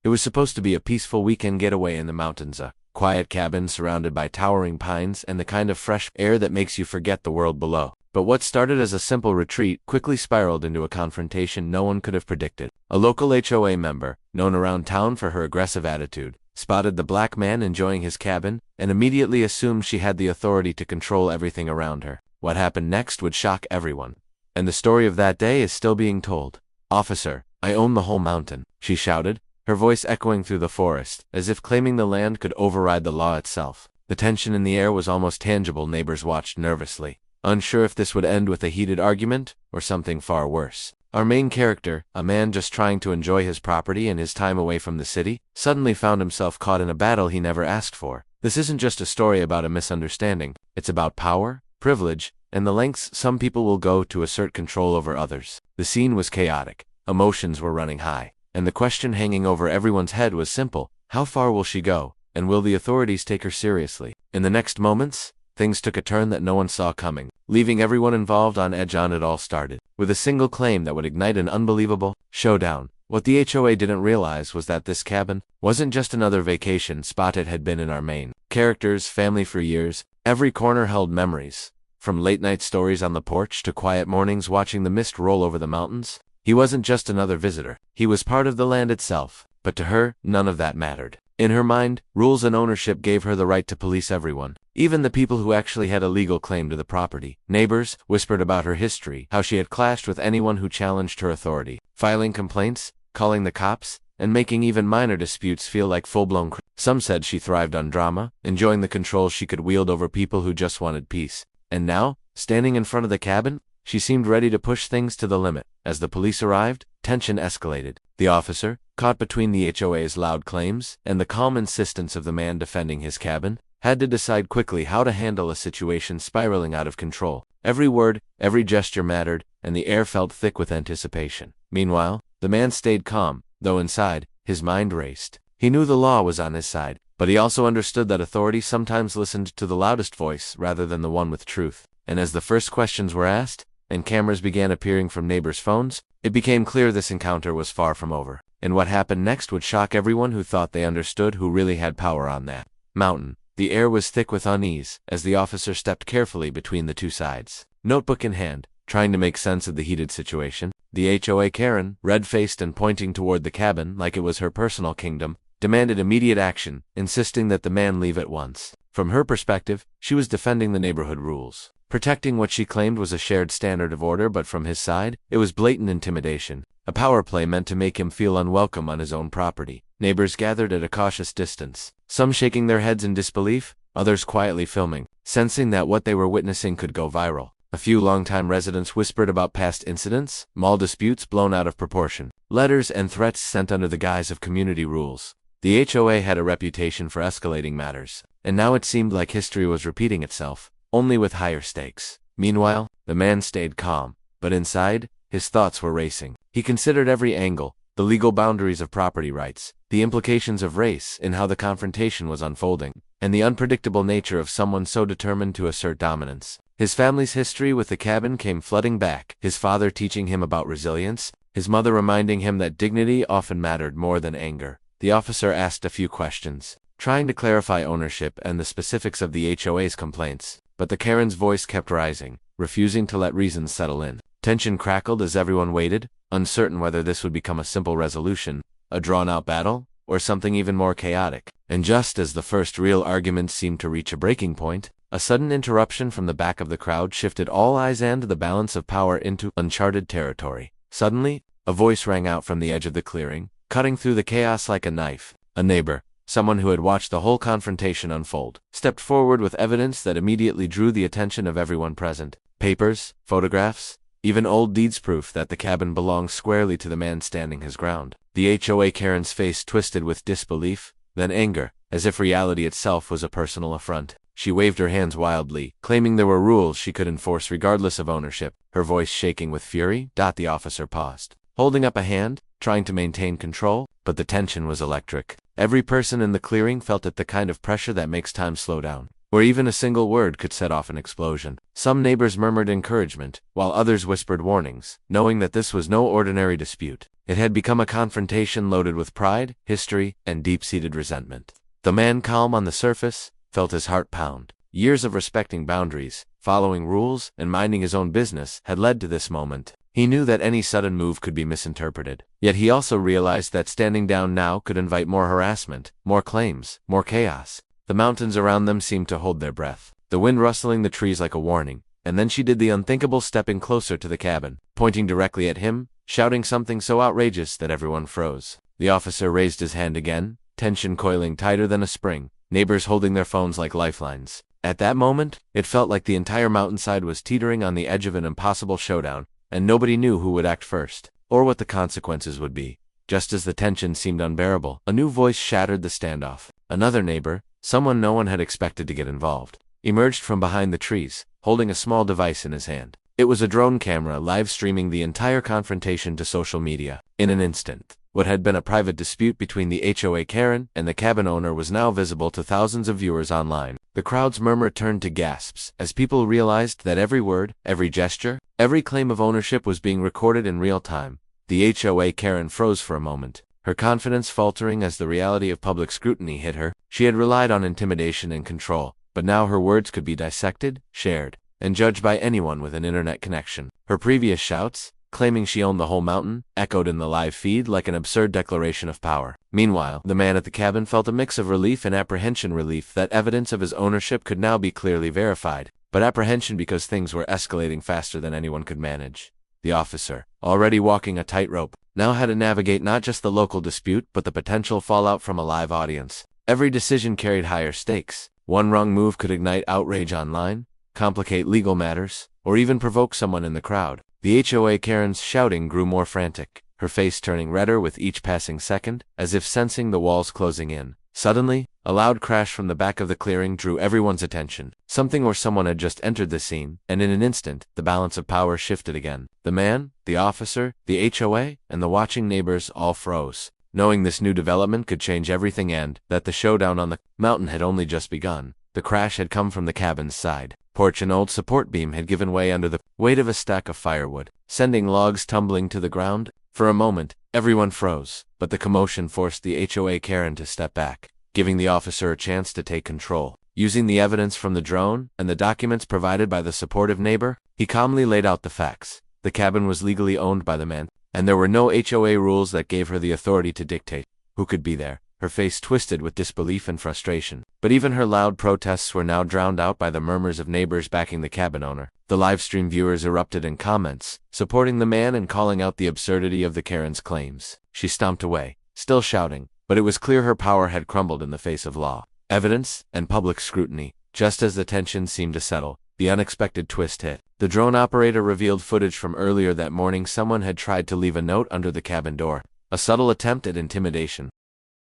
It was supposed to be a peaceful weekend getaway in the mountains, a quiet cabin surrounded by towering pines and the kind of fresh air that makes you forget the world below. But what started as a simple retreat quickly spiraled into a confrontation no one could have predicted. A local HOA member, known around town for her aggressive attitude, spotted the black man enjoying his cabin and immediately assumed she had the authority to control everything around her. What happened next would shock everyone. And the story of that day is still being told. "Officer, I own the whole mountain," she shouted, her voice echoing through the forest, as if claiming the land could override the law itself. The tension in the air was almost tangible. Neighbors watched nervously, unsure if this would end with a heated argument or something far worse. Our main character, a man just trying to enjoy his property and his time away from the city, suddenly found himself caught in a battle he never asked for. This isn't just a story about a misunderstanding. It's about power, privilege, and the lengths some people will go to assert control over others. The scene was chaotic. Emotions were running high. And the question hanging over everyone's head was simple: how far will she go, and will the authorities take her seriously? In the next moments, things took a turn that no one saw coming, leaving everyone involved on edge. It all started with a single claim that would ignite an unbelievable showdown. What the HOA didn't realize was that this cabin wasn't just another vacation spot. It had been in our main character's family for years. Every corner held memories, from late-night stories on the porch to quiet mornings watching the mist roll over the mountains. He wasn't just another visitor. He was part of the land itself. But to her, none of that mattered. In her mind, rules and ownership gave her the right to police everyone, even the people who actually had a legal claim to the property. Neighbors whispered about her history, how she had clashed with anyone who challenged her authority, filing complaints, calling the cops, and making even minor disputes feel like full-blown Some said she thrived on drama, enjoying the control she could wield over people who just wanted peace. And now, standing in front of the cabin, she seemed ready to push things to the limit. As the police arrived, tension escalated. The officer, caught between the HOA's loud claims and the calm insistence of the man defending his cabin, had to decide quickly how to handle a situation spiraling out of control. Every word, every gesture mattered, and the air felt thick with anticipation. Meanwhile, the man stayed calm, though inside, his mind raced. He knew the law was on his side, but he also understood that authority sometimes listened to the loudest voice rather than the one with truth. And as the first questions were asked, and cameras began appearing from neighbors' phones, it became clear this encounter was far from over. And what happened next would shock everyone who thought they understood who really had power on that mountain. The air was thick with unease as the officer stepped carefully between the two sides, notebook in hand, trying to make sense of the heated situation. The HOA Karen, red-faced and pointing toward the cabin like it was her personal kingdom, demanded immediate action, insisting that the man leave at once. From her perspective, she was defending the neighborhood rules, protecting what she claimed was a shared standard of order, but from his side, it was blatant intimidation, a power play meant to make him feel unwelcome on his own property. Neighbors gathered at a cautious distance, some shaking their heads in disbelief, others quietly filming, sensing that what they were witnessing could go viral. A few longtime residents whispered about past incidents, small disputes blown out of proportion, letters and threats sent under the guise of community rules. The HOA had a reputation for escalating matters, and now it seemed like history was repeating itself, only with higher stakes. Meanwhile, the man stayed calm, but inside, his thoughts were racing. He considered every angle, the legal boundaries of property rights, the implications of race in how the confrontation was unfolding, and the unpredictable nature of someone so determined to assert dominance. His family's history with the cabin came flooding back, his father teaching him about resilience, his mother reminding him that dignity often mattered more than anger. The officer asked a few questions, trying to clarify ownership and the specifics of the HOA's complaints, but the Karen's voice kept rising, refusing to let reasons settle in. Tension crackled as everyone waited, uncertain whether this would become a simple resolution, a drawn-out battle, or something even more chaotic. And just as the first real argument seemed to reach a breaking point, a sudden interruption from the back of the crowd shifted all eyes and the balance of power into uncharted territory. Suddenly, a voice rang out from the edge of the clearing, cutting through the chaos like a knife. A neighbor, someone who had watched the whole confrontation unfold, stepped forward with evidence that immediately drew the attention of everyone present. Papers, photographs, even old deeds proof that the cabin belonged squarely to the man standing his ground. The HOA Karen's face twisted with disbelief, then anger, as if reality itself was a personal affront. She waved her hands wildly, claiming there were rules she could enforce regardless of ownership, her voice shaking with fury. The officer paused, holding up a hand, trying to maintain control, but the tension was electric. Every person in the clearing felt it, the kind of pressure that makes time slow down, where even a single word could set off an explosion. Some neighbors murmured encouragement, while others whispered warnings, knowing that this was no ordinary dispute. It had become a confrontation loaded with pride, history, and deep-seated resentment. The man, calm on the surface, felt his heart pound. Years of respecting boundaries, following rules, and minding his own business had led to this moment. He knew that any sudden move could be misinterpreted. Yet he also realized that standing down now could invite more harassment, more claims, more chaos. The mountains around them seemed to hold their breath, the wind rustling the trees like a warning. And then she did the unthinkable, stepping closer to the cabin, pointing directly at him, shouting something so outrageous that everyone froze. The officer raised his hand again, tension coiling tighter than a spring, neighbors holding their phones like lifelines. At that moment, it felt like the entire mountainside was teetering on the edge of an impossible showdown, and nobody knew who would act first, or what the consequences would be. Just as the tension seemed unbearable, a new voice shattered the standoff. Another neighbor, someone no one had expected to get involved, emerged from behind the trees, holding a small device in his hand. It was a drone camera live streaming the entire confrontation to social media. In an instant, what had been a private dispute between the HOA Karen and the cabin owner was now visible to thousands of viewers online. The crowd's murmur turned to gasps as people realized that every word, every gesture, every claim of ownership was being recorded in real time. The HOA Karen froze for a moment, her confidence faltering as the reality of public scrutiny hit her. She had relied on intimidation and control, but now her words could be dissected, shared, and judged by anyone with an internet connection. Her previous shouts, claiming she owned the whole mountain, echoed in the live feed like an absurd declaration of power. Meanwhile, the man at the cabin felt a mix of relief and apprehension. Relief that evidence of his ownership could now be clearly verified, but apprehension because things were escalating faster than anyone could manage. The officer, already walking a tightrope, now had to navigate not just the local dispute but the potential fallout from a live audience. Every decision carried higher stakes. One wrong move could ignite outrage online, complicate legal matters, or even provoke someone in the crowd. The HOA Karen's shouting grew more frantic, her face turning redder with each passing second, as if sensing the walls closing in. Suddenly, a loud crash from the back of the clearing drew everyone's attention. Something or someone had just entered the scene, and in an instant, the balance of power shifted again. The man, the officer, the HOA, and the watching neighbors all froze, knowing this new development could change everything and that the showdown on the mountain had only just begun. The crash had come from the cabin's side. Porch and old support beam had given way under the weight of a stack of firewood, sending logs tumbling to the ground. For a moment, everyone froze, but the commotion forced the HOA Karen to step back, giving the officer a chance to take control. Using the evidence from the drone and the documents provided by the supportive neighbor, he calmly laid out the facts. The cabin was legally owned by the man, and there were no HOA rules that gave her the authority to dictate who could be there. Her face twisted with disbelief and frustration. But even her loud protests were now drowned out by the murmurs of neighbors backing the cabin owner. The livestream viewers erupted in comments, supporting the man and calling out the absurdity of the Karen's claims. She stomped away, still shouting, but it was clear her power had crumbled in the face of law, evidence, and public scrutiny. Just as the tension seemed to settle, the unexpected twist hit. The drone operator revealed footage from earlier that morning. Someone had tried to leave a note under the cabin door, a subtle attempt at intimidation.